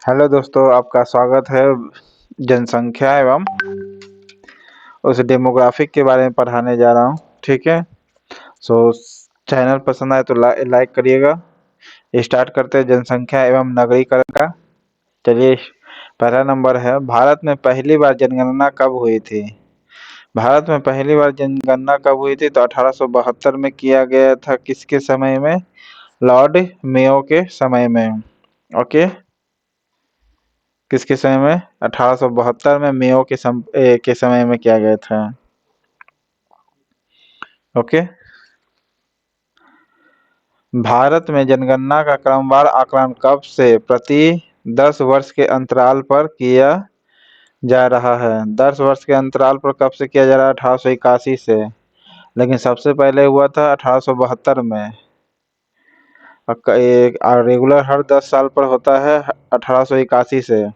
Hello दोस्तों, आपका स्वागत है। जनसंख्या एवं उस डेमोग्राफिक के बारे में पढ़ाने जा रहा हूँ। ठीक है। सो चैनल पसंद आए तो लाइक करिएगा। स्टार्ट करते हैं जनसंख्या एवं नगरीकरण का। चलिए, पहला नंबर है, भारत में पहली बार जनगणना कब हुई थी? भारत में पहली बार जनगणना कब हुई थी? तो 1872 में किया गया था। किसके समय में? लॉर्ड मेयो के समय में। ओके। किसके समय में? 1872 में मेयो के समय में किया गया था। ओके। भारत में जनगणना का क्रमवार आकलन कब से प्रति 10 वर्ष के अंतराल पर किया जा रहा है? 10 वर्ष के अंतराल पर कब से किया जा रहा है? 1881 से। लेकिन सबसे पहले हुआ था 1872 में। और रेगुलर हर 10 साल पर होता है 1881 से।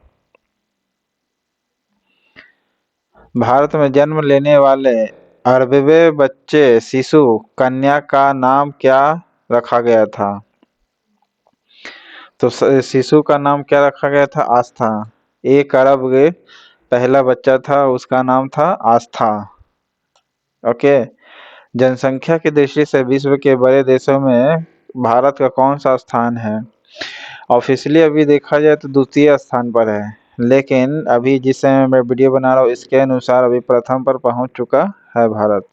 भारत में जन्म लेने वाले 11वें बच्चे शिशु कन्या का नाम क्या रखा गया था? तो शिशु का नाम क्या रखा गया था? आस्था। 1 अरब के पहला बच्चा था, उसका नाम था आस्था। ओके। जनसंख्या की दृष्टि से विश्व के बड़े देशों में भारत का कौन सा स्थान है? ऑफिशियली अभी देखा जाए तो द्वितीय स्थान पर है, लेकिन अभी जिस समय मैं वीडियो बना रहा हूँ इसके अनुसार अभी प्रथम पर पहुंच चुका है भारत।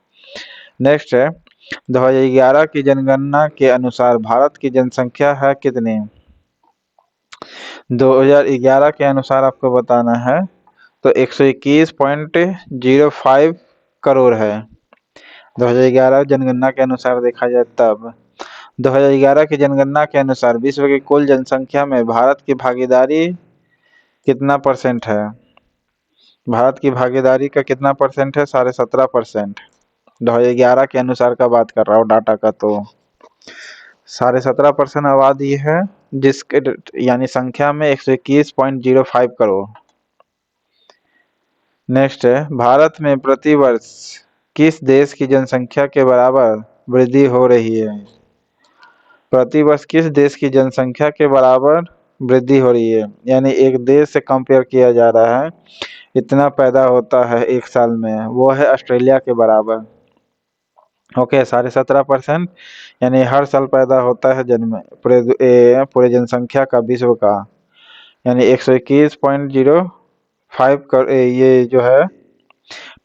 नेक्स्ट है, 2011 की जनगणना के अनुसार भारत की जनसंख्या है कितनी? 2011 के अनुसार आपको बताना है तो 121.05 करोड़ है। 2011 जनगणना के अनुसार देखा जाए तब 2011 की जनगणना के अनुसार विश्व की कुल जनसंख्या में भारत की भागीदारी कितना परसेंट है? भारत की भागीदारी का कितना परसेंट है? 17.5%। 2011 के अनुसार का बात कर रहा हूँ, डाटा का। तो 17.5% आबादी है, जिसके यानी संख्या में 121.05 करोड़। नेक्स्ट है, भारत में प्रतिवर्ष किस देश की जनसंख्या के बराबर वृद्धि हो रही है? प्रतिवर्ष किस देश की जनसंख्या के बराबर वृद्धि हो रही है? यानी एक देश से कंपेयर किया जा रहा है, इतना पैदा होता है एक साल में, वो है ऑस्ट्रेलिया के बराबर। ओके, 17.5%, यानी हर साल पैदा होता है जन्म पूरे जनसंख्या का विश्व का, यानी 121.05 ये जो है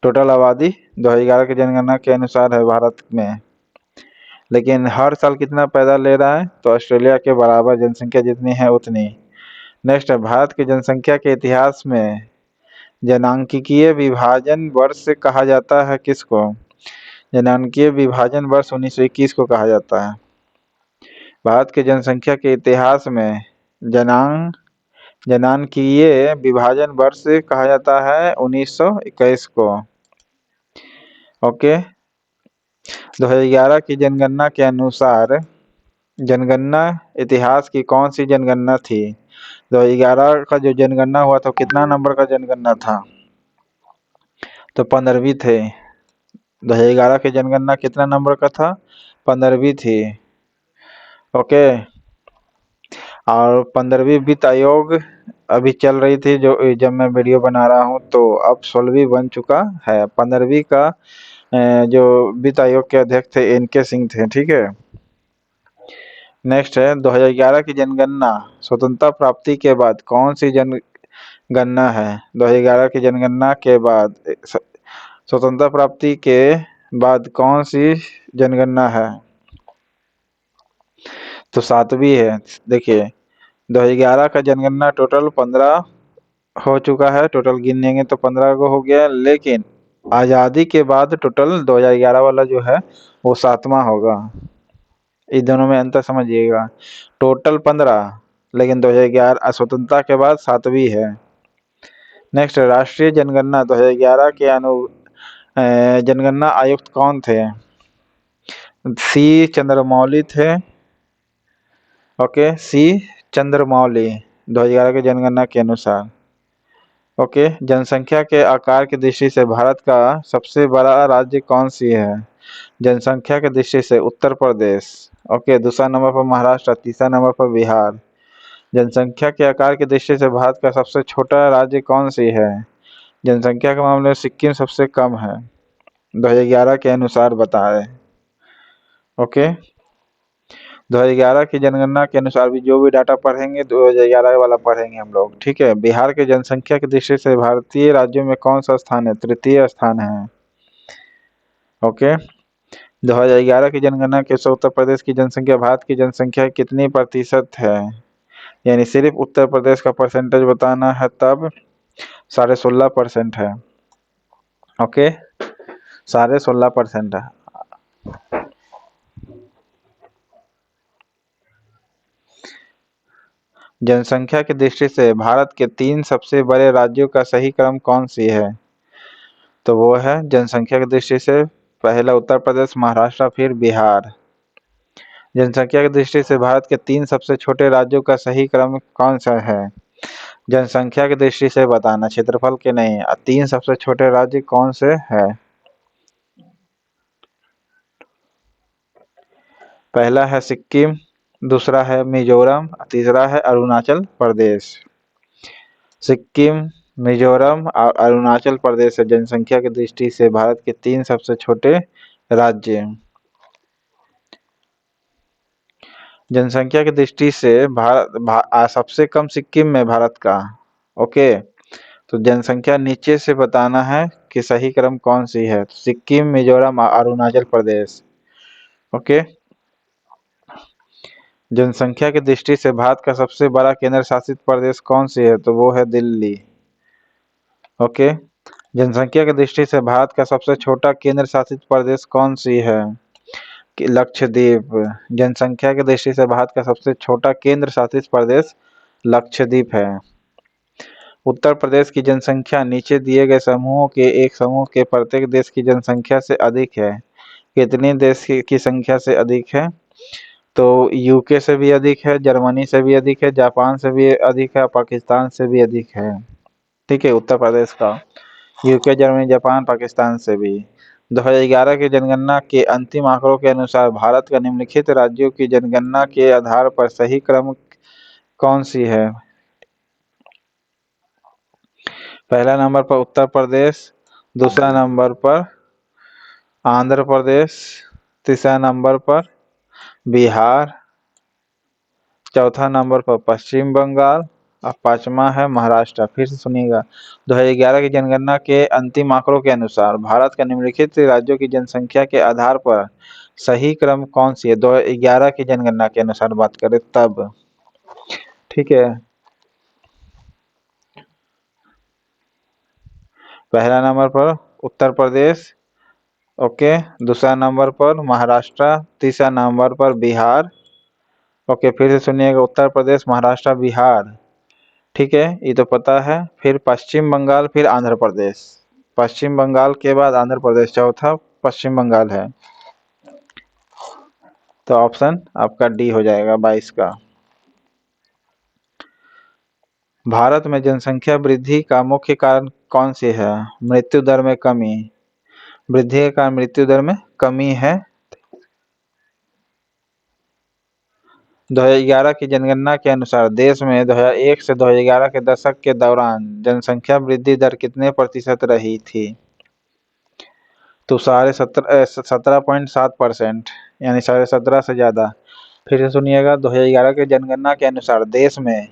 टोटल आबादी 2011 की जनगणना के अनुसार है भारत में। लेकिन हर साल कितना पैदा ले रहा है? तो ऑस्ट्रेलिया के बराबर जनसंख्या जितनी है उतनी। नेक्स्ट है, भारत की जनसंख्या के इतिहास में जनांकीय विभाजन वर्ष कहा जाता है किसको? जनांकीय विभाजन वर्ष 1921 को कहा जाता है। भारत की जनसंख्या के इतिहास में जनांकीय विभाजन वर्ष कहा जाता है 1921 को। ओके। 2011 की जनगणना के अनुसार जनगणना इतिहास की कौन सी जनगणना थी? 2011 का जो जनगणना हुआ था कितना नंबर का जनगणना था? तो 15वीं थे। 2011 की जनगणना कितना नंबर का था? 15वीं थी। ओके। और 15वीं वित्त आयोग अभी चल रही थी जो जब मैं वीडियो बना रहा हूँ, तो अब 16वीं बन चुका है। 15वीं का जो वित्त आयोग के अध्यक्ष थे एन.के. सिंह थे। ठीक है। नेक्स्ट है, 2011 की जनगणना स्वतंत्रता प्राप्ति के बाद कौन सी जनगणना है? 2011 की जनगणना के बाद स्वतंत्रता प्राप्ति के बाद कौन सी जनगणना है? तो 7वीं है। देखिए, 2011 का जनगणना टोटल 15 हो चुका है, टोटल गिनेंगे तो 15 को हो गया, लेकिन आज़ादी के बाद टोटल 2011 वाला जो है वो 7वां होगा। इस दोनों में अंतर समझिएगा। टोटल 15, लेकिन 2011 स्वतंत्रता के बाद 7वीं है। नेक्स्ट, राष्ट्रीय जनगणना 2011 के जनगणना आयुक्त कौन थे? सी चंद्रमौली थे। ओके, सी चंद्रमौली 2011 की जनगणना के अनुसार। ओके, जनसंख्या के आकार की दृष्टि से भारत का सबसे बड़ा राज्य कौन सी है? जनसंख्या की दृष्टि से उत्तर प्रदेश। ओके, दूसरा नंबर पर महाराष्ट्र, तीसरा नंबर पर बिहार। जनसंख्या के आकार की दृष्टि से भारत का सबसे छोटा राज्य कौन सी है? जनसंख्या के मामले में सिक्किम सबसे कम है, 2011 के अनुसार बताएं। ओके, 2011 की जनगणना के अनुसार भी जो भी डाटा पढ़ेंगे 2011 वाला पढ़ेंगे हम लोग, ठीक है। बिहार के जनसंख्या की दृष्टि से भारतीय राज्यों में कौन सा स्थान है? तृतीय स्थान है। ओके, 2011 की जनगणना के अनुसार उत्तर प्रदेश की जनसंख्या भारत की जनसंख्या की कितनी प्रतिशत है? यानी सिर्फ उत्तर प्रदेश का परसेंटेज बताना है तब 16.5% है। ओके, 16.5% है। जनसंख्या की दृष्टि से भारत के 3 सबसे बड़े राज्यों का सही क्रम कौन सी है? तो वो है जनसंख्या की दृष्टि से पहला उत्तर प्रदेश, महाराष्ट्र, फिर बिहार। जनसंख्या की दृष्टि से भारत के 3 सबसे छोटे राज्यों का सही क्रम कौन सा है? जनसंख्या की दृष्टि से बताना, क्षेत्रफल के नहीं। 3 सबसे छोटे राज्य कौन से है? पहला है सिक्किम, दूसरा है मिजोरम, तीसरा है अरुणाचल प्रदेश। सिक्किम, मिजोरम और अरुणाचल प्रदेश है जनसंख्या की दृष्टि से भारत के 3 सबसे छोटे राज्य। जनसंख्या की दृष्टि से सबसे कम सिक्किम में भारत का। ओके, तो जनसंख्या नीचे से बताना है कि सही क्रम कौन सी है। सिक्किम, मिजोरम और अरुणाचल प्रदेश। ओके, जनसंख्या की दृष्टि से भारत का सबसे बड़ा केंद्र शासित प्रदेश कौन सी है? तो वो है दिल्ली। ओके, जनसंख्या की दृष्टि से भारत का सबसे छोटा केंद्र शासित प्रदेश कौन सी है? कि लक्षद्वीप। जनसंख्या की दृष्टि से भारत का सबसे छोटा केंद्र शासित प्रदेश लक्षद्वीप है। उत्तर प्रदेश की जनसंख्या नीचे दिए गए समूहों के एक समूह के प्रत्येक देश की जनसंख्या से अधिक है। कितने देश की संख्या से अधिक है? तो यूके से भी अधिक है, जर्मनी से भी अधिक है, जापान से भी अधिक है, पाकिस्तान से भी अधिक है। ठीक है, उत्तर प्रदेश का यूके, जर्मनी, जापान, पाकिस्तान से भी। 2011 की जनगणना के अंतिम आंकड़ों के अनुसार भारत का निम्नलिखित राज्यों की जनगणना के आधार पर सही क्रम कौन सी है? पहला नंबर पर उत्तर प्रदेश, दूसरा नंबर पर आंध्र प्रदेश, तीसरा नंबर पर बिहार, चौथा नंबर पर पश्चिम बंगाल और पांचवा है महाराष्ट्र। फिर से सुनिएगा, 2011 की जनगणना के अंतिम आंकड़ों के अनुसार भारत के निम्नलिखित राज्यों की जनसंख्या के आधार पर सही क्रम कौन सी है? 2011 की जनगणना के अनुसार बात करें तब। ठीक है, पहला नंबर पर उत्तर प्रदेश, ओके, दूसरा नंबर पर महाराष्ट्र, तीसरा नंबर पर बिहार। ओके, फिर से सुनिएगा, उत्तर प्रदेश, महाराष्ट्र, बिहार। ठीक है, ये तो पता है। फिर पश्चिम बंगाल, फिर आंध्र प्रदेश। पश्चिम बंगाल के बाद आंध्र प्रदेश, चौथा पश्चिम बंगाल है। तो ऑप्शन आपका डी हो जाएगा 22 का। भारत में जनसंख्या वृद्धि का मुख्य कारण कौन सी है? मृत्यु दर में कमी। वृद्धि के कारण मृत्यु दर में कमी है। 2011 की जनगणना के अनुसार देश में 2001 से 2011 के दशक के दौरान जनसंख्या वृद्धि दर कितने प्रतिशत रही थी? तो 17.7%, यानी 17.5 से ज़्यादा। फिर से सुनिएगा, 2011 के जनगणना के अनुसार देश में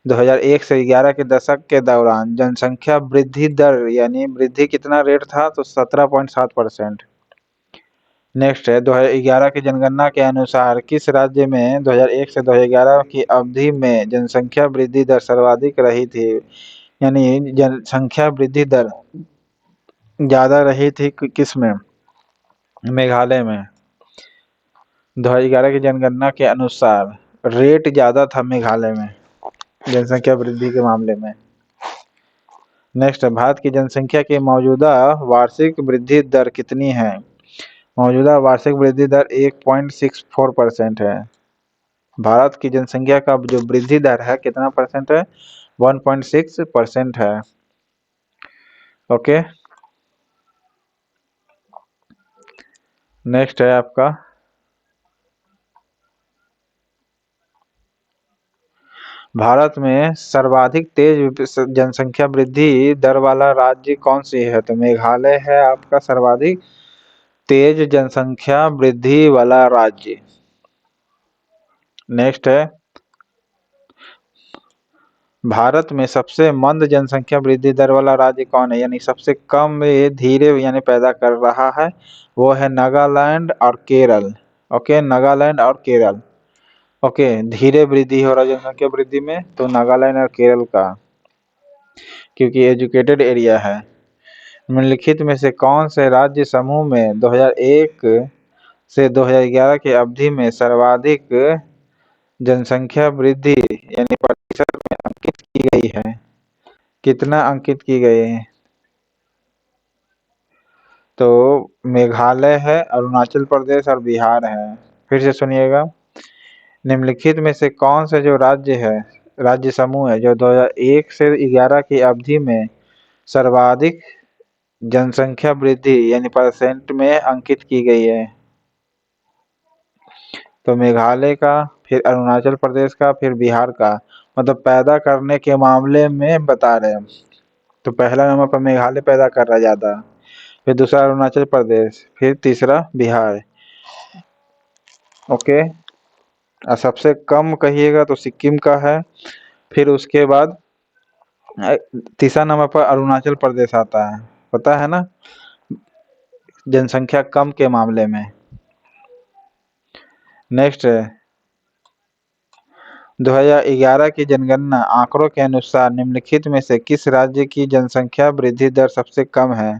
2001 से 11 के दशक के दौरान जनसंख्या वृद्धि दर यानी वृद्धि कितना रेट था? तो 17.7%। नेक्स्ट है, 2011 की जनगणना के अनुसार किस राज्य में 2001 से 2011 की अवधि में जनसंख्या वृद्धि दर सर्वाधिक रही थी? यानी जनसंख्या वृद्धि दर ज़्यादा रही थी किस में? मेघालय में। 2011 की जनगणना के अनुसार रेट ज़्यादा था मेघालय में जनसंख्या वृद्धि के मामले में। नेक्स्ट है, भारत की जनसंख्या की मौजूदा वार्षिक वृद्धि दर कितनी है? मौजूदा वार्षिक वृद्धि दर 1.64% है। भारत की जनसंख्या का जो वृद्धि दर है कितना परसेंट है? 1.6% है। ओके, नेक्स्ट है आपका भारत में सर्वाधिक तेज जनसंख्या वृद्धि दर वाला राज्य कौन सी है? तो मेघालय है आपका सर्वाधिक तेज जनसंख्या वृद्धि वाला राज्य। नेक्स्ट है, भारत में सबसे मंद जनसंख्या वृद्धि दर वाला राज्य कौन है? यानी सबसे कम ये धीरे यानी पैदा कर रहा है, वो है नागालैंड और केरल। ओके, नागालैंड और केरल। ओके, धीरे वृद्धि हो रहा है जनसंख्या वृद्धि में, तो नागालैंड और केरल का, क्योंकि एजुकेटेड एरिया है। निम्नलिखित में से कौन से राज्य समूह में 2001 से 2011 की अवधि में सर्वाधिक जनसंख्या वृद्धि यानी प्रतिशत में अंकित की गई है? कितना अंकित की गई है? तो मेघालय है, अरुणाचल प्रदेश और बिहार है। फिर से सुनिएगा, निम्नलिखित में से कौन से जो राज्य है, राज्य समूह है जो 2001 से 11 की अवधि में सर्वाधिक जनसंख्या वृद्धि यानी परसेंट में अंकित की गई है? तो मेघालय का, फिर अरुणाचल प्रदेश का, फिर बिहार का, मतलब पैदा करने के मामले में बता रहे हैं। तो पहला नंबर पर मेघालय पैदा कर रहा है ज्यादा, फिर दूसरा अरुणाचल प्रदेश, फिर तीसरा बिहार। ओके, और सबसे कम कहिएगा तो सिक्किम का है, फिर उसके बाद तीसरा नंबर पर अरुणाचल प्रदेश आता है, पता है ना, जनसंख्या कम के मामले में। नेक्स्ट है, 2011 की जनगणना आंकड़ों के अनुसार निम्नलिखित में से किस राज्य की जनसंख्या वृद्धि दर सबसे कम है?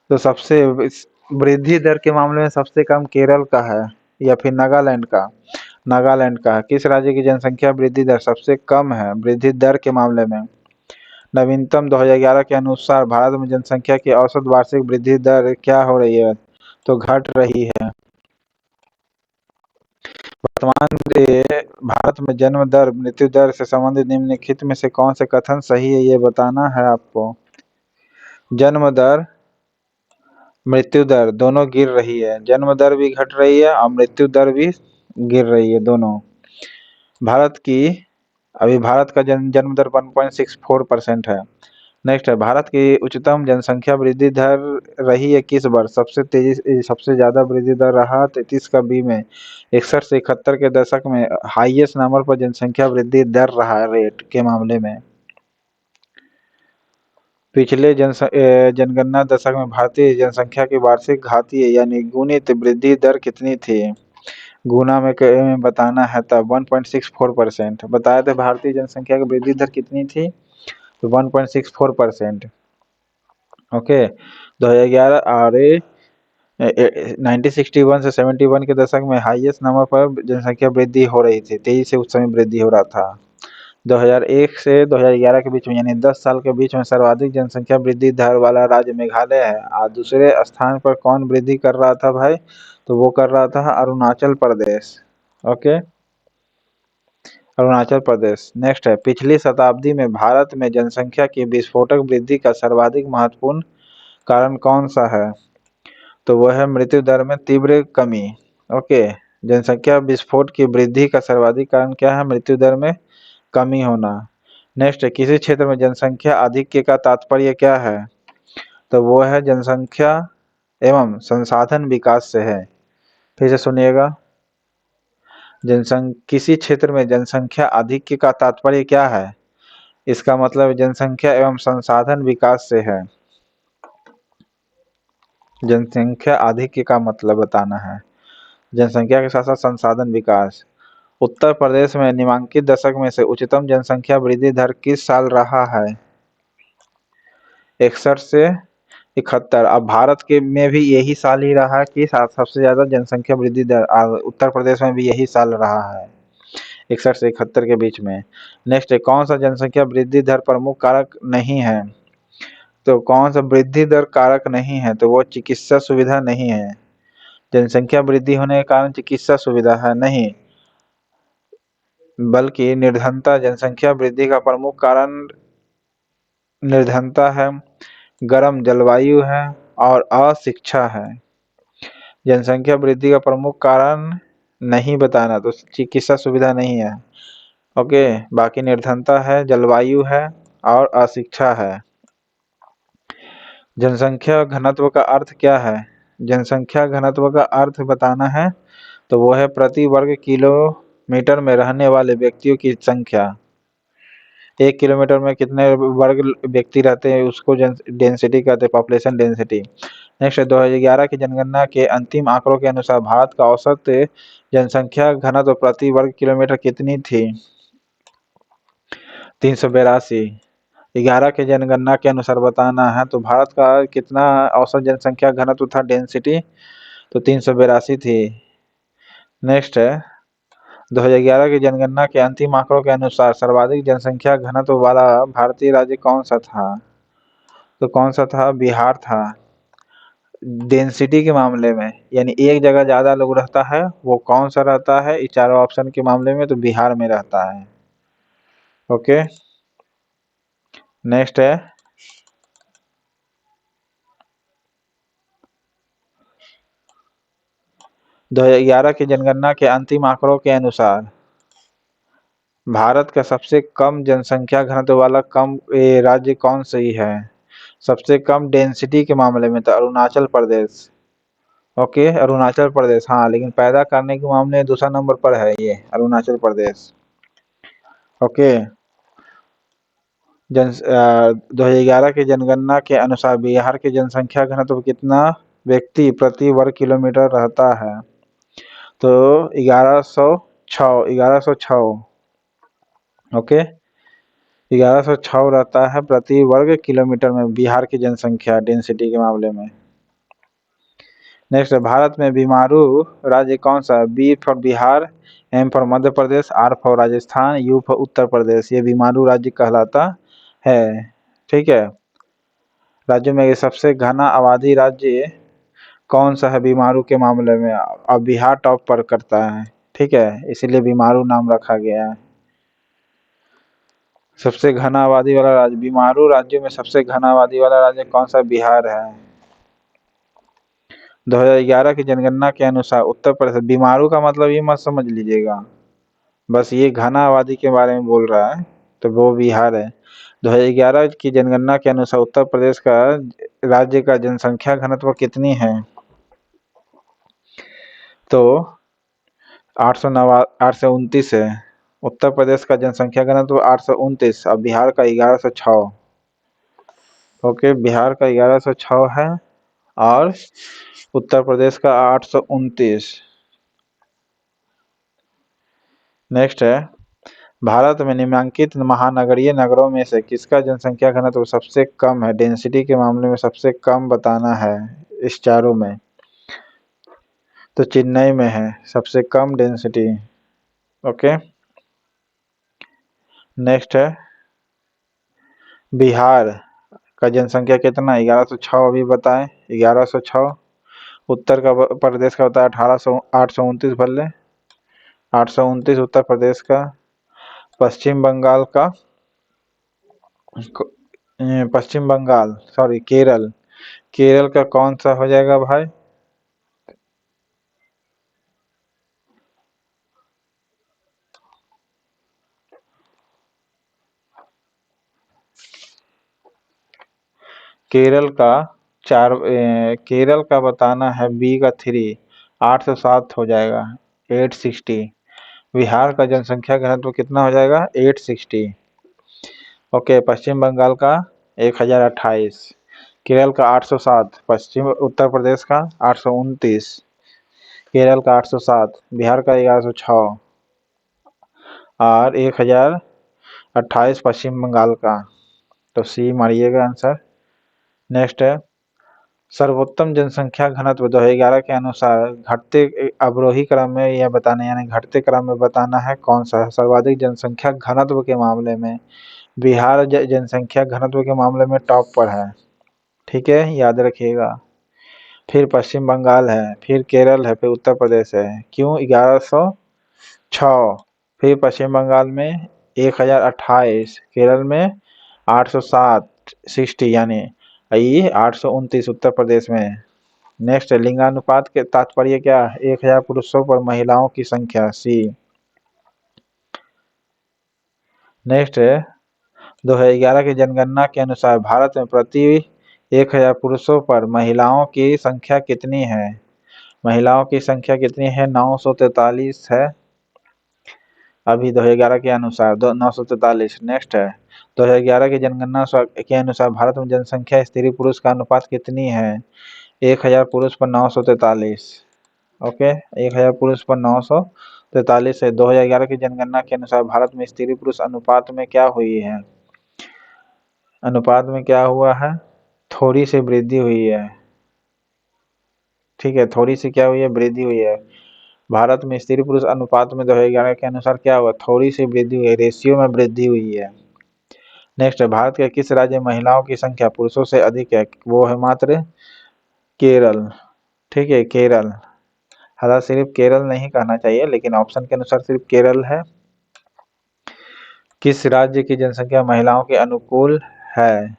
तो सबसे वृद्धि दर के मामले में सबसे कम केरल का है या फिर नागालैंड का? नागालैंड का है। किस राज्य की जनसंख्या वृद्धि दर सबसे कम है वृद्धि दर के मामले में? नवीनतम 2011 के अनुसार भारत में जनसंख्या की औसत वार्षिक वृद्धि दर क्या हो रही है? तो घट रही है। वर्तमान भारत में जन्म दर मृत्यु दर से संबंधित निम्नलिखित में से कौन से कथन सही है, ये बताना है आपको। जन्म दर मृत्यु दर दोनों गिर रही है, जन्म दर भी घट रही है और मृत्यु दर भी गिर रही है, दोनों। भारत की अभी भारत का जन्म दर 1.64% है। नेक्स्ट है, भारत की उच्चतम जनसंख्या वृद्धि दर रही है किस वर्ष? सबसे तेजी सबसे ज्यादा वृद्धि दर रहा 33 का बी में, 61 से 71 के दशक में हाईएस्ट नंबर पर जनसंख्या वृद्धि दर रहा है रेट के मामले में। पिछले जनगणना दशक में भारतीय जनसंख्या की वार्षिक घातीय यानी गुणित वृद्धि दर कितनी थी? गुना में बताना है तब 1.64%। बताया था भारतीय जनसंख्या की वृद्धि दर कितनी थी? तो 1.64%। ओके, 2011 और 1961 से 71 के दशक में हाईएस्ट नंबर पर जनसंख्या वृद्धि हो रही थी, तेजी से उस समय वृद्धि हो रहा था। 2001 से 2011 के बीच में यानी 10 साल के बीच में सर्वाधिक जनसंख्या वृद्धि दर वाला राज्य मेघालय है। और दूसरे स्थान पर कौन वृद्धि कर रहा था भाई? तो वो कर रहा था अरुणाचल प्रदेश। ओके, अरुणाचल प्रदेश। नेक्स्ट है, पिछली शताब्दी में भारत में जनसंख्या की विस्फोटक वृद्धि का सर्वाधिक महत्वपूर्ण कारण कौन सा है? तो वह है मृत्यु दर में तीव्र कमी। ओके, जनसंख्या विस्फोट की वृद्धि का सर्वाधिक कारण क्या है? मृत्यु दर में कमी होना। नेक्स्ट है, किसी क्षेत्र में जनसंख्या आधिक्य का तात्पर्य क्या है? तो वो है जनसंख्या एवं संसाधन विकास से है। फिर से सुनिएगा, किसी क्षेत्र में जनसंख्या आधिक्य का तात्पर्य क्या है? इसका मतलब जनसंख्या एवं संसाधन विकास से है। जनसंख्या आधिक्य का मतलब बताना है, जनसंख्या के साथ साथ संसाधन विकास। उत्तर प्रदेश में निम्नांकित दशक में से उच्चतम जनसंख्या वृद्धि दर किस साल रहा है? 61 से 71। अब भारत के में भी यही साल ही रहा कि सबसे ज्यादा जनसंख्या वृद्धि दर, और उत्तर प्रदेश में भी यही साल रहा है 61 से 71 के बीच में। नेक्स्ट है, कौन सा जनसंख्या वृद्धि दर प्रमुख कारक नहीं है? तो कौन सा वृद्धि दर कारक नहीं है? तो वो चिकित्सा सुविधा नहीं है। जनसंख्या वृद्धि होने के कारण चिकित्सा सुविधा है नहीं, बल्कि निर्धनता जनसंख्या वृद्धि का प्रमुख कारण निर्धनता है, गर्म जलवायु है और अशिक्षा है। जनसंख्या वृद्धि का प्रमुख कारण नहीं बताना, तो चिकित्सा सुविधा नहीं है। ओके, बाकी निर्धनता है, जलवायु है और अशिक्षा है। जनसंख्या घनत्व का अर्थ क्या है? जनसंख्या घनत्व का अर्थ बताना है तो वो है प्रति वर्ग किलोमीटर में रहने वाले व्यक्तियों की संख्या। 1 किलोमीटर में कितने वर्ग व्यक्ति रहते हैं उसको डेंसिटी कहते हैं, पॉपुलेशन डेंसिटी। नेक्स्ट है 2011 की जनगणना के अंतिम आंकड़ों के अनुसार भारत का औसत जनसंख्या घनत्व प्रति वर्ग किलोमीटर कितनी थी? 382। 11 के जनगणना के अनुसार बताना है तो भारत का कितना औसत जनसंख्या घनत्व था, डेंसिटी, तो 382 थी। नेक्स्ट है 2011 की जनगणना के अंतिम आंकड़ों के अनुसार सर्वाधिक जनसंख्या घनत्व वाला भारतीय राज्य कौन सा था? तो कौन सा था? बिहार था। डेंसिटी के मामले में यानी एक जगह ज्यादा लोग रहता है, वो कौन सा रहता है इस चारों ऑप्शन के मामले में? तो बिहार में रहता है। ओके, नेक्स्ट है 2011 की जनगणना के अंतिम आंकड़ों के अनुसार भारत का सबसे कम जनसंख्या घनत्व वाला राज्य कौन सी है? सबसे कम डेंसिटी के मामले में तो अरुणाचल प्रदेश। ओके, अरुणाचल प्रदेश, हाँ, लेकिन पैदा करने के मामले में दूसरा नंबर पर है ये अरुणाचल प्रदेश। ओके, 2011 की जनगणना के अनुसार बिहार की जनसंख्या घनत्व कितना व्यक्ति प्रति वर्ग किलोमीटर रहता है? तो 1106। ओके, 1106 रहता है प्रति वर्ग किलोमीटर में बिहार की जनसंख्या डेंसिटी के मामले में। नेक्स्ट है भारत में बीमारू राज्य कौन सा? B for Bihar, M for Madhya Pradesh, R for Rajasthan, U for Uttar Pradesh. ये बीमारू राज्य कहलाता है। ठीक है, राज्यों में ये सबसे घना आबादी राज्य कौन सा है बीमारू के मामले में? अब बिहार टॉप पर करता है। ठीक है, इसीलिए बीमारू नाम रखा गया है। सबसे घना आबादी वाला राज्य, बीमारू राज्यों में सबसे घना आबादी वाला राज्य कौन सा? बिहार है। 2011 की जनगणना के अनुसार उत्तर प्रदेश, बीमारू का मतलब ये मत समझ लीजिएगा, बस ये घना आबादी के बारे में बोल रहा है, तो वो बिहार है। 2011 की जनगणना के अनुसार उत्तर प्रदेश का राज्य का जनसंख्या घनत्व कितनी है? तो 829 है। उत्तर प्रदेश का जनसंख्या घनत्व 829 और बिहार का 1106। ओके, बिहार का 1106 है और उत्तर प्रदेश का 829। नेक्स्ट है भारत में निम्नलिखित महानगरीय नगरों में से किसका जनसंख्या घनत्व सबसे कम है? डेंसिटी के मामले में सबसे कम बताना है इस चारों में। तो चेन्नई में है सबसे कम डेंसिटी। ओके, नेक्स्ट है बिहार का जनसंख्या कितना? 1106 अभी बताएं, 1106। उत्तर का प्रदेश का बताया 829 भर ले, 829 उत्तर प्रदेश का। पश्चिम बंगाल का, पश्चिम बंगाल सॉरी केरल, केरल का कौन सा हो जाएगा भाई? केरल का केरल का बताना है बी का 3, 807 हो जाएगा, 860। बिहार का जनसंख्या घनत्व कितना हो जाएगा? 860। ओके, पश्चिम बंगाल का 1028, केरल का 807, पश्चिम उत्तर प्रदेश का 829, केरल का 807, बिहार का 1106 और 1028 पश्चिम बंगाल का। तो सी मारिएगा आंसर। नेक्स्ट है सर्वोत्तम जनसंख्या घनत्व 2011 के अनुसार घटते अवरोही क्रम में यह बताना यानी घटते क्रम में बताना है कौन सा है? सर्वाधिक जनसंख्या घनत्व के मामले में बिहार जनसंख्या घनत्व के मामले में टॉप पर है। ठीक है, याद रखिएगा। फिर पश्चिम बंगाल है, फिर केरल है, फिर उत्तर प्रदेश है। क्यों? 1106, फिर पश्चिम बंगाल में 1028, केरल में 807 60 यानी ये 829 उत्तर प्रदेश में। नेक्स्ट लिंगानुपात के तात्पर्य क्या? 1000 पुरुषों पर महिलाओं की संख्या, सी। नेक्स्ट है 2011 की जनगणना के अनुसार भारत में प्रति 1000 पुरुषों पर महिलाओं की संख्या कितनी है? महिलाओं की संख्या कितनी है? 943 है अभी 2011 के अनुसार 943। नेक्स्ट है 2011 की जनगणना के अनुसार भारत में जनसंख्या स्त्री पुरुष का अनुपात कितनी है? 1000 पुरुष पर 943। ओके, 1000 पुरुष पर 943 है। 2011 की जनगणना के अनुसार भारत में स्त्री पुरुष अनुपात में क्या हुई है? अनुपात में क्या हुआ है? थोड़ी सी वृद्धि हुई है। ठीक है, थोड़ी सी क्या हुई है? वृद्धि हुई है। भारत में स्त्री पुरुष अनुपात में 2011 के अनुसार क्या हुआ? थोड़ी सी वृद्धि हुई है, रेशियो में वृद्धि हुई है। नेक्स्ट है भारत के किस राज्य में महिलाओं की संख्या पुरुषों से अधिक है? वो है मात्र केरल। ठीक है, केरल। हालांकि सिर्फ केरल नहीं कहना चाहिए, लेकिन ऑप्शन के अनुसार सिर्फ केरल है। किस राज्य की जनसंख्या महिलाओं के अनुकूल है?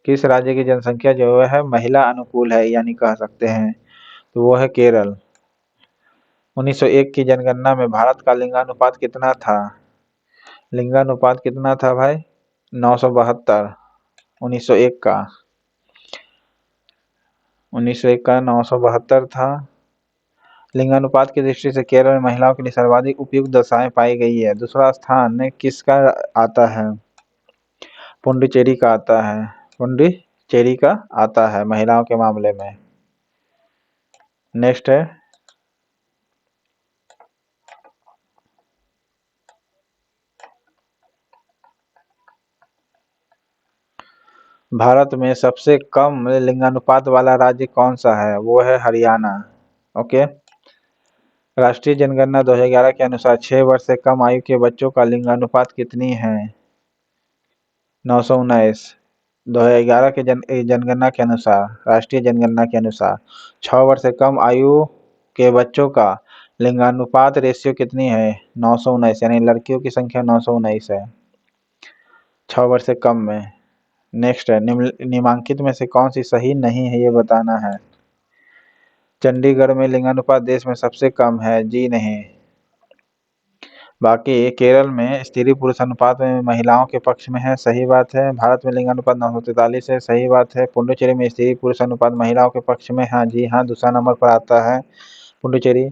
किस राज्य की जनसंख्या जो है महिला अनुकूल है, यानी कह सकते हैं, तो वो है केरल। 1901 की जनगणना में भारत का लिंगानुपात कितना था? लिंगानुपात कितना था भाई? 972। 1901 का 1901 का 972 था। लिंगानुपात की दृष्टि से केरल में महिलाओं के लिए सर्वाधिक उपयुक्त दशाएं पाई गई है। दूसरा स्थान किसका आता है? पुडुचेरी का आता है। पुडुचेरी का आता है महिलाओं के मामले में। नेक्स्ट है भारत में सबसे कम लिंगानुपात वाला राज्य कौन सा है? वो है हरियाणा। ओके, राष्ट्रीय जनगणना 2011 के अनुसार 6 वर्ष से कम आयु के बच्चों का लिंगानुपात कितनी है? 919। 2011 के जनगणना के अनुसार, राष्ट्रीय जनगणना के अनुसार 6 वर्ष से कम आयु के बच्चों का लिंगानुपात रेशियो कितनी है? 919, यानी लड़कियों की संख्या 919 है 6 वर्ष से कम में। नेक्स्ट है निम्नलिखित में से कौन सी सही नहीं है, ये बताना है। चंडीगढ़ में लिंगानुपात देश में सबसे कम है, जी नहीं। बाकी केरल में स्त्री पुरुष अनुपात में महिलाओं के पक्ष में है, सही बात है। भारत में लिंगानुपात 943 है, सही बात है। पुडुचेरी में स्त्री पुरुष अनुपात महिलाओं के पक्ष में, हाँ जी हाँ, दूसरा नंबर पर आता है पुडुचेरी।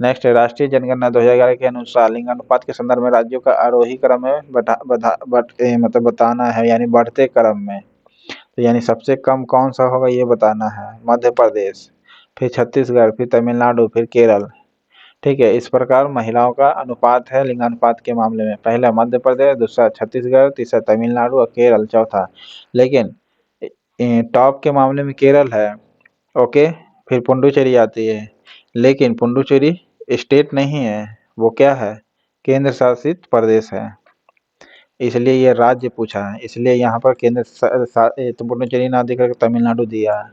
नेक्स्ट है राष्ट्रीय जनगणना 2011 के अनुसार लिंगानुपात के संदर्भ में राज्यों का आरोही क्रम में मतलब बताना है, यानी बढ़ते क्रम में। तो यानी सबसे कम कौन सा होगा ये बताना है। मध्य प्रदेश, फिर छत्तीसगढ़, फिर तमिलनाडु, फिर केरल। ठीक है, इस प्रकार महिलाओं का अनुपात है लिंगानुपात के मामले में। पहला मध्य प्रदेश, दूसरा छत्तीसगढ़, तीसरा तमिलनाडु और केरल चौथा। लेकिन टॉप के मामले में केरल है। ओके, फिर पुडुचेरी आती है, लेकिन पुडुचेरी स्टेट नहीं है, वो क्या है? केंद्र शासित प्रदेश है, इसलिए ये राज्य पूछा है, इसलिए यहाँ पर तो पुडुचेरी ना दिखा के तमिलनाडु दिया है।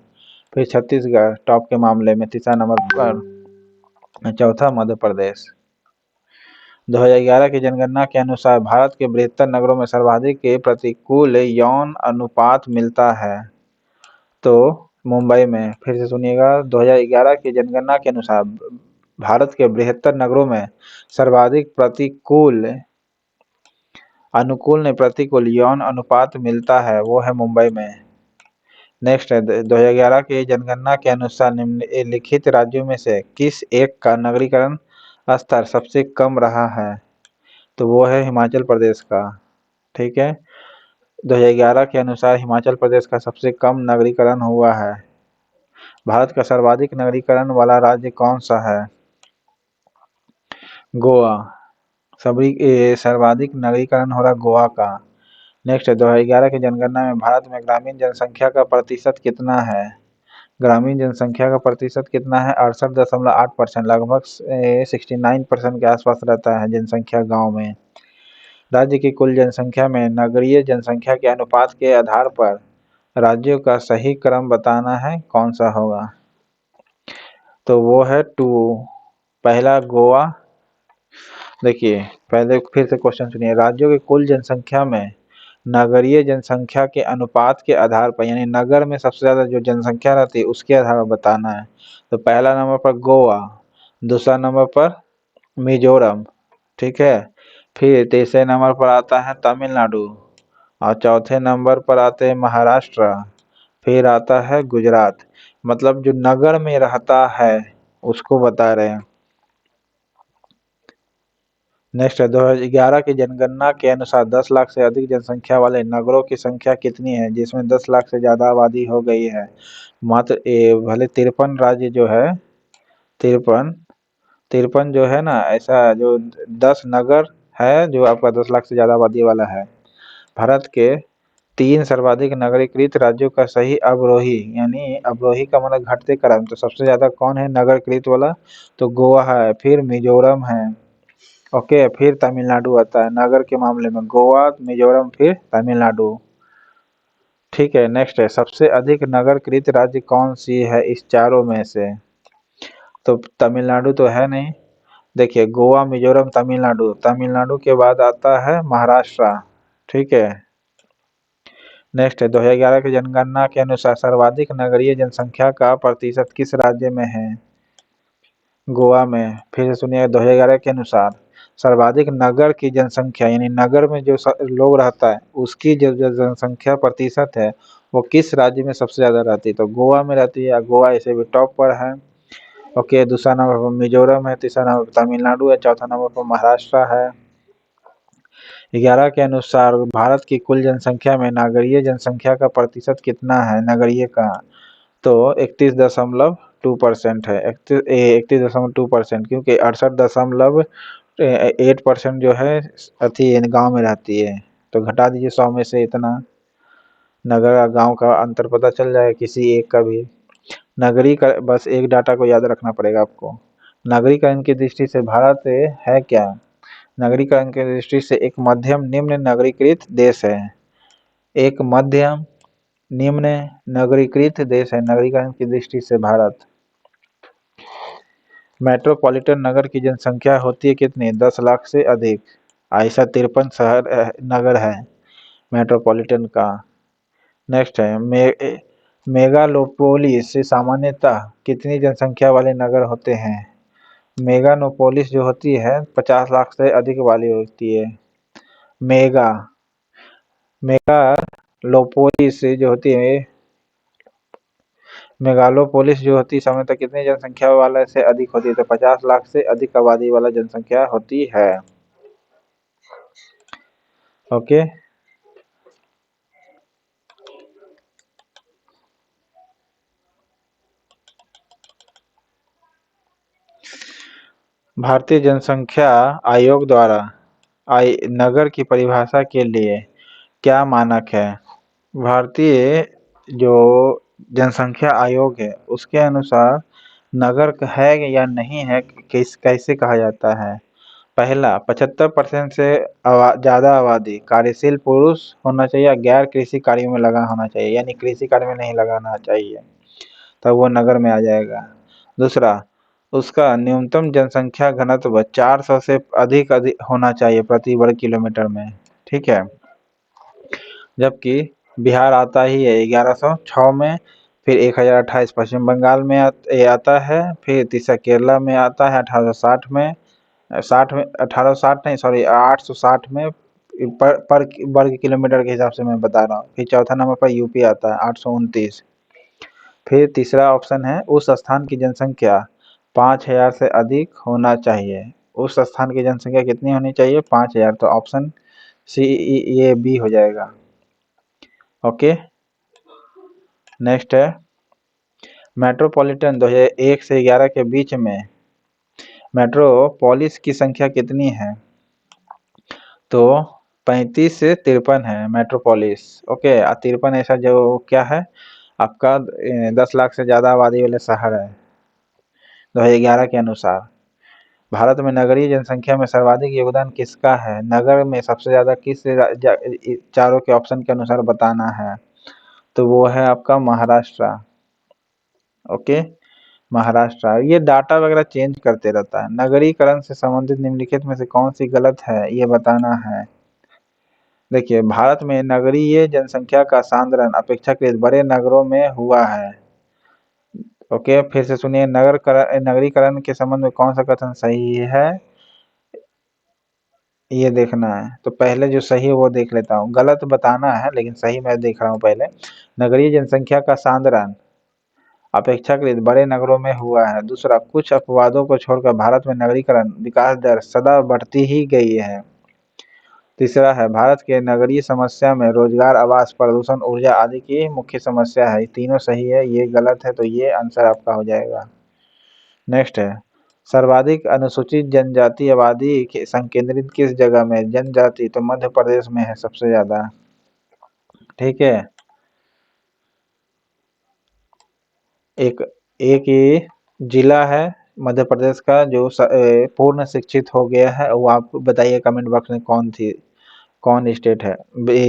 फिर छत्तीसगढ़ टॉप के मामले में तीसरा नंबर पर, चौथा मध्य प्रदेश। 2011 की जनगणना के अनुसार भारत के बृहत्तर नगरों में सर्वाधिक प्रतिकूल यौन अनुपात मिलता है, तो मुंबई में। फिर से सुनिएगा, 2011 की जनगणना के अनुसार भारत के बृहत्तर नगरों में सर्वाधिक प्रतिकूल यौन अनुपात मिलता है, वो है मुंबई में। नेक्स्ट है 2011 की जनगणना के अनुसार निम्नलिखित राज्यों में से किस एक का नगरीकरण स्तर सबसे कम रहा है? तो वो है हिमाचल प्रदेश का। ठीक है, 2011 के अनुसार हिमाचल प्रदेश का सबसे कम नगरीकरण हुआ है। भारत का सर्वाधिक नगरीकरण वाला राज्य कौन सा है? गोवा। सर्वाधिक नगरीकरण हो रहा गोवा का। नेक्स्ट है 2011 की जनगणना में भारत में ग्रामीण जनसंख्या का प्रतिशत कितना है? ग्रामीण जनसंख्या का प्रतिशत कितना है? 68.8%, लगभग 69% के आसपास रहता है जनसंख्या गांव में। राज्य की कुल जनसंख्या में नगरीय जनसंख्या के अनुपात के आधार पर राज्यों का सही क्रम बताना है, कौन सा होगा? तो वो है 2। पहला गोवा। देखिए पहले फिर से क्वेश्चन सुनिए, राज्यों की कुल जनसंख्या में नगरीय जनसंख्या के अनुपात के आधार पर, यानी नगर में सबसे ज्यादा जो जनसंख्या रहती है उसके आधार पर बताना है। तो पहला नंबर पर गोवा, दूसरा नंबर पर मिजोरम, ठीक है, फिर तीसरे नंबर पर आता है तमिलनाडु और चौथे नंबर पर आते हैं महाराष्ट्र, फिर आता है गुजरात। मतलब जो नगर में रहता है उसको बता रहे हैं। नेक्स्ट है 2011 की जनगणना के अनुसार 10 लाख से अधिक जनसंख्या वाले नगरों की संख्या कितनी है, जिसमें 10 लाख से ज्यादा आबादी हो गई है। मात्र भले 53 राज्य जो है, 53 53 जो है ना, ऐसा जो 10 नगर है जो आपका 10 लाख से ज्यादा आबादी वाला है। भारत के 3 सर्वाधिक नगरीकृत राज्यों का सही अवरोही, यानी अवरोही का मतलब घटते क्रम, तो सबसे ज्यादा कौन है नगरकृत वाला, तो गोवा है, फिर मिजोरम है। ओके, फिर तमिलनाडु आता है नगर के मामले में, गोवा, मिजोरम, फिर तमिलनाडु। ठीक है, नेक्स्ट है सबसे अधिक नगरकृत राज्य कौन सी है इस चारों में से, तो तमिलनाडु तो है नहीं। देखिए गोवा, मिजोरम, तमिलनाडु, तमिलनाडु के बाद आता है महाराष्ट्र। ठीक है, नेक्स्ट है 2011 की जनगणना के अनुसार सर्वाधिक नगरीय जनसंख्या का प्रतिशत किस राज्य में है, गोवा में। फिर से सुनिए, 2011 के अनुसार सर्वाधिक नगर की जनसंख्या, यानी नगर में जो लोग रहता है उसकी जो जनसंख्या प्रतिशत है वो किस राज्य में सबसे ज्यादा रहती है, तो गोवा में रहती है। गोवा ऐसे भी टॉप पर है। ओके, दूसरा नंबर पर मिजोरम है, तीसरा नंबर पर तमिलनाडु है, चौथा नंबर पर महाराष्ट्र है। 11 के अनुसार भारत की कुल जनसंख्या में नगरीय जनसंख्या का प्रतिशत कितना है नगरीय का, तो 31.2% है। 31.2%, क्योंकि 68.8% जो है अति गांव में रहती है, तो घटा दीजिए 100 में से इतना, नगर और गांव का अंतर पता चल जाएगा किसी एक का भी। नगरी का बस एक डाटा को याद रखना पड़ेगा आपको, नगरीकरण की दृष्टि से भारत है क्या, नगरीकरण की दृष्टि से एक मध्यम निम्न नगरीकृत देश है। एक मध्यम निम्न नगरीकृत देश है नगरीकरण की दृष्टि से भारत। मेट्रोपॉलिटन नगर की जनसंख्या होती है कितनी, 10 लाख से अधिक। ऐसा 53 शहर नगर है मेट्रोपॉलिटन का। नेक्स्ट है मेगालोपोलिस से सामान्यतः कितनी जनसंख्या वाले नगर होते हैं, मेगालोपोलिस जो होती है 50 लाख से अधिक वाली होती है। मेगा मेगालोपोलिस जो होती है, मेगालोपोलिस जो होती है सामान्यतः कितनी जनसंख्या वाला से अधिक होती है, तो 50 लाख से अधिक आबादी वाला जनसंख्या होती है। ओके, भारतीय जनसंख्या आयोग द्वारा नगर की परिभाषा के लिए क्या मानक है। भारतीय जो जनसंख्या आयोग है उसके अनुसार नगर है या नहीं है, कैसे कहा जाता है। पहला, 75% से ज्यादा आबादी कार्यशील पुरुष होना चाहिए या गैर कृषि कार्यों में लगा होना चाहिए, यानी कृषि कार्य में नहीं लगाना चाहिए, तब वो नगर में आ जाएगा। दूसरा, उसका न्यूनतम जनसंख्या घनत्व 400 से अधिक होना चाहिए प्रति वर्ग किलोमीटर में। ठीक है, जबकि बिहार आता ही है 1106 में, फिर 1028 पश्चिम बंगाल में आता है, फिर तीसरा केरला में आता है 1860 में, 60 में 1860 नहीं सॉरी 860 में पर वर्ग किलोमीटर के हिसाब से मैं बता रहा हूँ। फिर चौथा नंबर पर यूपी आता है 829। फिर तीसरा ऑप्शन है उस स्थान की जनसंख्या 5000 से अधिक होना चाहिए। उस स्थान की जनसंख्या कितनी होनी चाहिए, 5000, तो ऑप्शन सी ये बी हो जाएगा। ओके, नेक्स्ट है मेट्रोपॉलिटन 2001 से 11 के बीच में मेट्रोपोलिस की संख्या कितनी है, तो 35 से 53 है मेट्रोपोलिस। ओके, 53 ऐसा जो क्या है आपका 10 लाख से ज्यादा आबादी वाले शहर है 2011 के अनुसार। भारत में नगरीय जनसंख्या में सर्वाधिक योगदान किसका है, नगर में सबसे ज्यादा किस चारों के ऑप्शन के अनुसार बताना है, तो वो है आपका महाराष्ट्र। ओके, महाराष्ट्र। ये डाटा वगैरह चेंज करते रहता है। नगरीकरण से संबंधित निम्नलिखित में से कौन सी गलत है ये बताना है। देखिए भारत में नगरीय जनसंख्या का सांद्रण अपेक्षाकृत बड़े नगरों में हुआ है। ओके, फिर से सुनिए, नगरीकरण के संबंध में कौन सा कथन सही है, ये देखना है। तो पहले जो सही है वो देख लेता हूँ, गलत बताना है लेकिन सही मैं देख रहा हूँ पहले। नगरीय जनसंख्या का सांद्रण अपेक्षाकृत बड़े नगरों में हुआ है। दूसरा, कुछ अपवादों को छोड़कर भारत में नगरीकरण विकास दर सदा बढ़ती ही गई है। तीसरा है, भारत के नगरीय समस्या में रोजगार, आवास, प्रदूषण, ऊर्जा आदि की मुख्य समस्या है। तीनों सही है, ये गलत है, तो ये आंसर आपका हो जाएगा। नेक्स्ट है, सर्वाधिक अनुसूचित जनजाति आबादी संकेंद्रित किस जगह में? जनजाति तो मध्य प्रदेश में है सबसे ज्यादा। ठीक है, एक एक ये जिला है मध्य प्रदेश का जो पूर्ण शिक्षित हो गया है, वो आप बताइए कमेंट बॉक्स में कौन स्टेट है,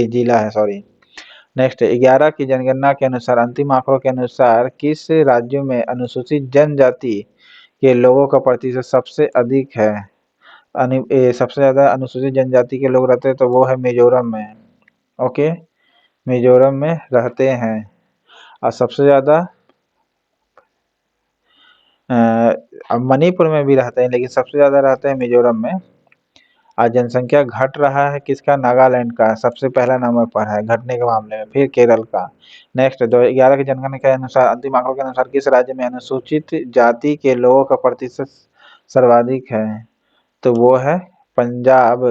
जिला है, सॉरी। नेक्स्ट, 11 की जनगणना के अनुसार, अंतिम आंकड़ों के अनुसार किस राज्यों में अनुसूचित जनजाति के लोगों का प्रतिशत सबसे अधिक है? सबसे ज्यादा अनुसूचित जनजाति के लोग रहते हैं तो वो है मिजोरम में। ओके, मिजोरम में रहते हैं। और सबसे ज्यादा अब मणिपुर में भी रहते हैं लेकिन सबसे ज्यादा रहते हैं मिजोरम में। आज जनसंख्या घट रहा है किसका? नागालैंड का सबसे पहला नंबर पर है घटने के मामले में, फिर केरल का। नेक्स्ट, 2011 की जनगणना के अनुसार, अंतिम आंकड़ों के अनुसार किस राज्य में अनुसूचित जाति के लोगों का प्रतिशत सर्वाधिक है? तो वो है पंजाब।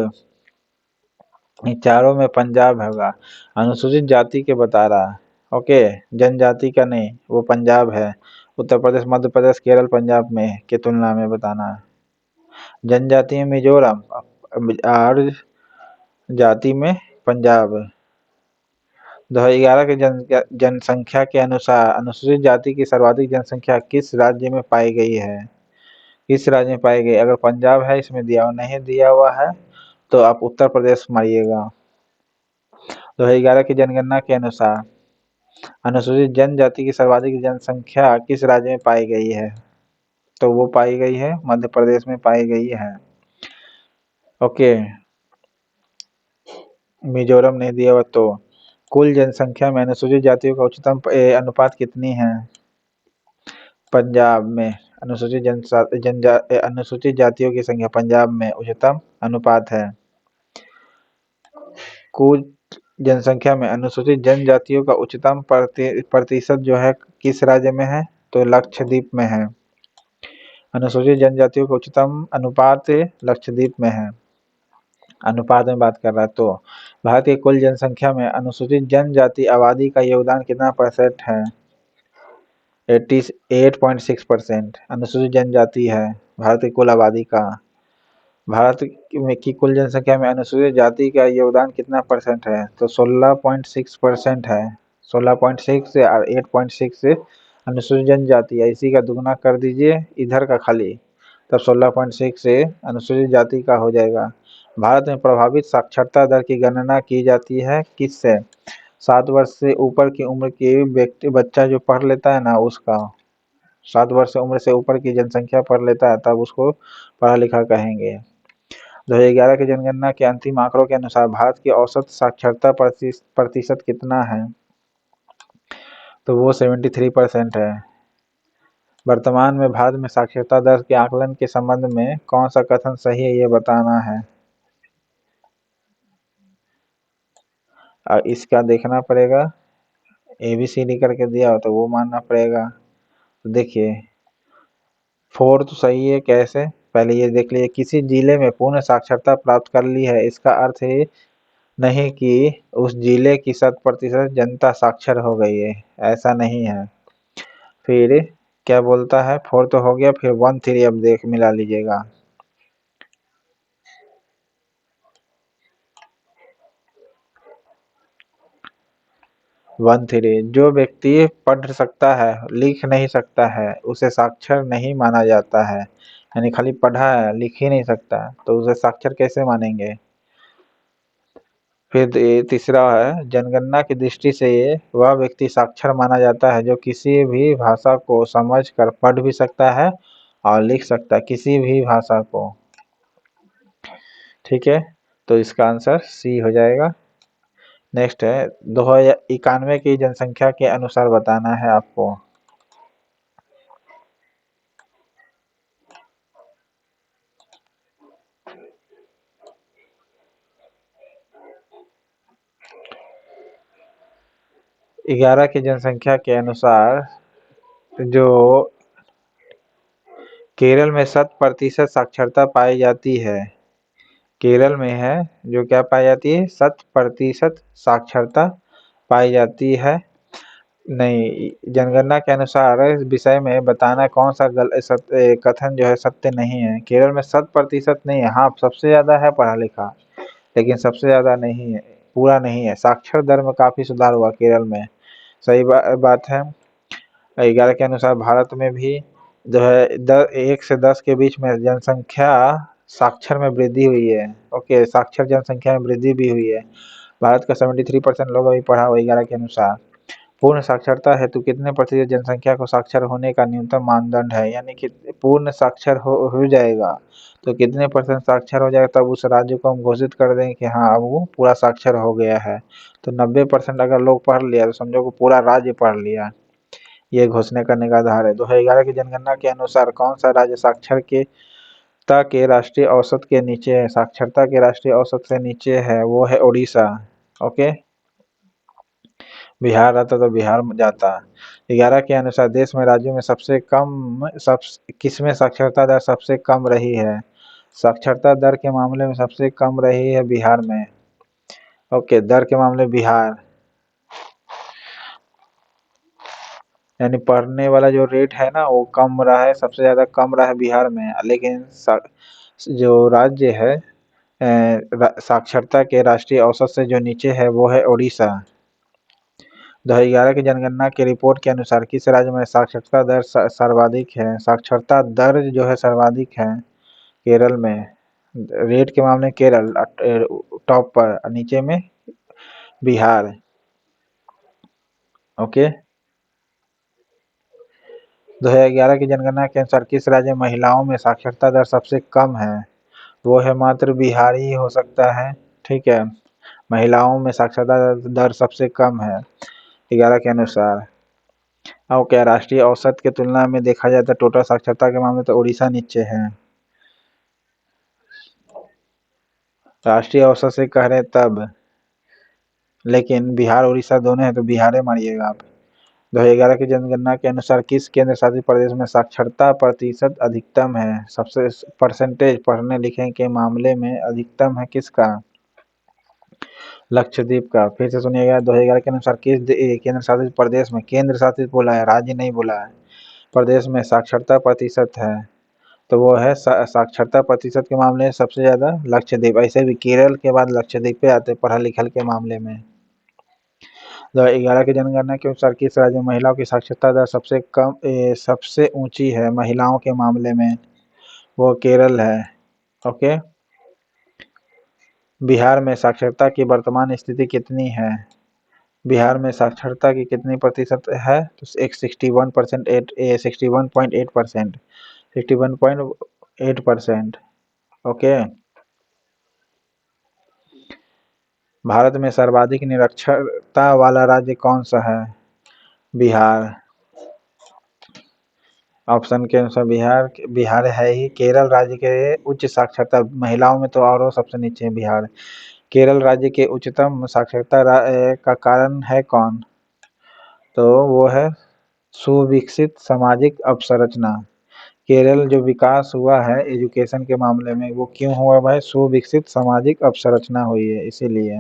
इन चारों में पंजाब होगा। अनुसूचित जाति के बता रहा, ओके, जनजाति का नहीं, वो पंजाब है। उत्तर प्रदेश, मध्य प्रदेश, केरल, पंजाब में के तुलना में बताना है। जनजाति में मिजोरम और जाति में पंजाब। 2011 के जनसंख्या के अनुसार अनुसूचित जाति की सर्वाधिक जनसंख्या किस राज्य में पाई गई है? किस राज्य में पाई गई? अगर पंजाब है इसमें दिया हुआ, नहीं दिया हुआ है तो आप उत्तर प्रदेश मारिएगा। 2011 की जनगणना के अनुसार अनुसूचित जनजाति की सर्वाधिक जनसंख्या किस राज्य में पाई गई है? तो वो पाई गई है मध्य प्रदेश में पाई गई है। ओके, मिजोरम नहीं दिया हुआ। तो कुल जनसंख्या में अनुसूचित जातियों का उच्चतम अनुपात कितनी है? पंजाब में अनुसूचित जातियों की संख्या पंजाब में उच्चतम अनुपात है। कुल जनसंख्या में अनुसूचित जनजातियों का उच्चतम प्रतिशत जो है किस राज्य में है? तो लक्षद्वीप में है। अनुसूचित जनजातियों का उच्चतम अनुपात लक्षद्वीप में है। अनुपात में बात कर रहा है तो भारत की कुल जनसंख्या में अनुसूचित जनजाति आबादी का योगदान कितना परसेंट है? 88.6% अनुसूचित जनजाति है भारत की कुल आबादी का। भारत में की कुल जनसंख्या में अनुसूचित जाति का योगदान कितना परसेंट है? तो 16.6% है। 16.6 से और 8.6 से अनुसूचित जनजाति है, इसी का दुगना कर दीजिए इधर का खाली, तब 16.6 से अनुसूचित जाति का हो जाएगा। भारत में प्रभावित साक्षरता दर की गणना की जाती है किससे? 7 वर्ष से ऊपर की उम्र के व्यक्ति, बच्चा जो पढ़ लेता है ना उसका, 7 वर्ष उम्र से ऊपर की जनसंख्या पढ़ लेता है तब उसको पढ़ा लिखा कहेंगे। 2011 की जनगणना के अंतिम आंकड़ों के अनुसार भारत की औसत साक्षरता प्रतिशत कितना है? तो वो 73% है। वर्तमान में भारत में साक्षरता दर के आकलन के संबंध में कौन सा कथन सही है ये बताना है। और इसका देखना पड़ेगा, ABCD करके दिया हो तो वो मानना पड़ेगा। तो देखिए 4 तो सही है, कैसे? पहले ये देख लीजिए, किसी जिले में पूर्ण साक्षरता प्राप्त कर ली है, इसका अर्थ है नहीं कि उस जिले की 100% जनता साक्षर हो गई है, ऐसा नहीं है। फिर क्या बोलता है, 4 तो हो गया, फिर 1 3 अब देख मिला लीजिएगा। 1 3, जो व्यक्ति पढ़ सकता है लिख नहीं सकता है उसे साक्षर नहीं माना जाता है, यानी खाली पढ़ा है लिख ही नहीं सकता तो उसे साक्षर कैसे मानेंगे? फिर तीसरा है, जनगणना की दृष्टि से वह व्यक्ति साक्षर माना जाता है जो किसी भी भाषा को समझ कर पढ़ भी सकता है और लिख सकता है, किसी भी भाषा को। ठीक है, तो इसका आंसर सी हो जाएगा। नेक्स्ट है, 2091 की जनसंख्या के अनुसार बताना है आपको। 11 की जनसंख्या के अनुसार जो केरल में 100% साक्षरता पाई जाती है, केरल में है जो क्या पाई जाती है, 100% साक्षरता पाई जाती है। नहीं, जनगणना के अनुसार इस विषय में बताना कौन सा कथन जो है सत्य नहीं है। केरल में 100% नहीं है, हाँ सबसे ज्यादा है पढ़ा लिखा, लेकिन सबसे ज्यादा नहीं है, पूरा नहीं है। साक्षर दर में काफी सुधार हुआ केरल में, सही बात है। 11 के अनुसार भारत में भी जो है 1 से 10 के बीच में जनसंख्या साक्षर में वृद्धि हुई है। ओके, साक्षर जनसंख्या में वृद्धि भी हुई है। भारत का 73% लोग अभी पढ़ा हुआ 11 के अनुसार। पूर्ण साक्षरता हेतु कितने प्रतिशत जनसंख्या को साक्षर होने का न्यूनतम मानदंड है, यानी कि पूर्ण साक्षर हो जाएगा तो कितने % साक्षर हो जाएगा, तब उस राज्य को हम घोषित कर देंगे कि हाँ अब वो पूरा साक्षर हो गया है। तो 90% अगर लोग पढ़ लिया तो समझो कि पूरा राज्य पढ़ लिया, ये घोषणा करने का आधार है। 2011 की जनगणना के अनुसार कौन सा राज्य साक्षरता के राष्ट्रीय औसत के नीचे है, साक्षरता के राष्ट्रीय औसत से नीचे है, वो है उड़ीसा। ओके, बिहार आता तो बिहार में जाता। 11 के अनुसार देश में राज्यों में सबसे कम किसमें साक्षरता दर सबसे कम रही है, साक्षरता दर के मामले में सबसे कम रही है बिहार में। ओके, दर के मामले बिहार, यानी पढ़ने वाला जो रेट है ना वो कम रहा है, सबसे ज्यादा कम रहा है बिहार में। लेकिन जो राज्य है साक्षरता के राष्ट्रीय औसत से जो नीचे है वो है उड़ीसा। 2011 की जनगणना की रिपोर्ट के अनुसार किस राज्य में साक्षरता दर सर्वाधिक है, साक्षरता दर जो है सर्वाधिक है केरल में। रेट के मामले में केरल टॉप पर, नीचे में बिहार। ओके, 2011 की जनगणना के अनुसार किस राज्य में महिलाओं में साक्षरता दर सबसे कम है, वो है मात्र बिहार ही हो सकता है। ठीक है, महिलाओं में साक्षरता दर सबसे कम है 11 के अनुसार। और क्या राष्ट्रीय औसत के तुलना में देखा जाए तो टोटल साक्षरता के मामले तो उड़ीसा नीचे है, राष्ट्रीय औसत से कह रहे तब, लेकिन बिहार उड़ीसा दोनों है तो बिहार मारिएगा आप। 2011 की जनगणना के अनुसार किस केंद्र शासित प्रदेश में साक्षरता प्रतिशत अधिकतम है, सबसे परसेंटेज पढ़ने लिखने के मामले में अधिकतम है किसका, लक्षद्वीप का। फिर से सुनिएगा, 2011 के अनुसार किस केंद्र शासित प्रदेश में, केंद्र शासित बोला है, राज्य नहीं बोला है, प्रदेश में साक्षरता प्रतिशत है, तो वो है साक्षरता प्रतिशत के मामले में सबसे ज्यादा लक्षद्वीप। ऐसे भी केरल के बाद लक्षद्वीप पे आते पढ़ा लिखल के मामले में। 2011 की जनगणना के अनुसार किस राज्य में महिलाओं की साक्षरता दर सबसे ऊंची है महिलाओं के मामले में, वो केरल है। ओके, बिहार में साक्षरता की वर्तमान स्थिति कितनी है, बिहार में साक्षरता की कितनी प्रतिशत है, तो एक 61%, 61.8%, 61.8%। ओके, भारत में सर्वाधिक निरक्षरता वाला राज्य कौन सा है, बिहार। ऑप्शन के अनुसार बिहार है ही। केरल राज्य के उच्च साक्षरता महिलाओं में तो और सबसे नीचे है बिहार। केरल राज्य के उच्चतम साक्षरता का कारण है कौन, तो वो है सुविकसित सामाजिक अवसंरचना। केरल जो विकास हुआ है एजुकेशन के मामले में वो क्यों हुआ भाई, सुविकसित सामाजिक अवसंरचना हुई है इसीलिए।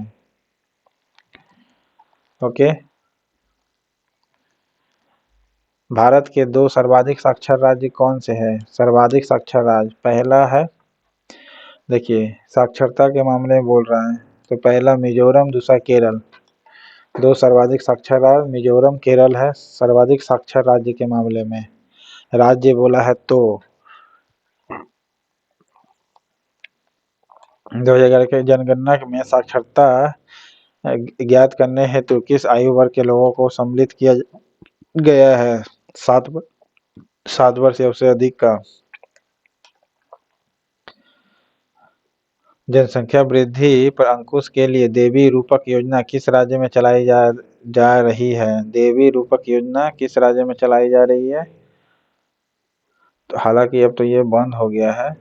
ओके, भारत के 2 सर्वाधिक साक्षर राज्य कौन से हैं, सर्वाधिक साक्षर राज्य, पहला है, देखिए साक्षरता के मामले में बोल रहा है तो पहला मिजोरम, दूसरा केरल। 2 सर्वाधिक साक्षर राज्य मिजोरम केरल है सर्वाधिक साक्षर राज्य के मामले में। राज्य बोला है तो 2011 के जनगणना में साक्षरता ज्ञात करने हेतु किस आयु वर्ग के लोगों को सम्मिलित किया गया है, 7 वर्ष या उससे अधिक का। जनसंख्या वृद्धि पर अंकुश के लिए देवी रूपक योजना किस राज्य में चलाई जा रही है, देवी रूपक योजना किस राज्य में चलाई जा रही है, तो हालांकि अब तो ये बंद हो गया है,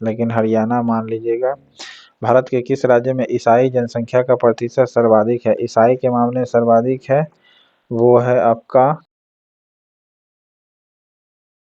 लेकिन हरियाणा मान लीजिएगा। भारत के किस राज्य में ईसाई जनसंख्या का प्रतिशत सर्वाधिक है? ईसाई के मामले में सर्वाधिक है वो है आपका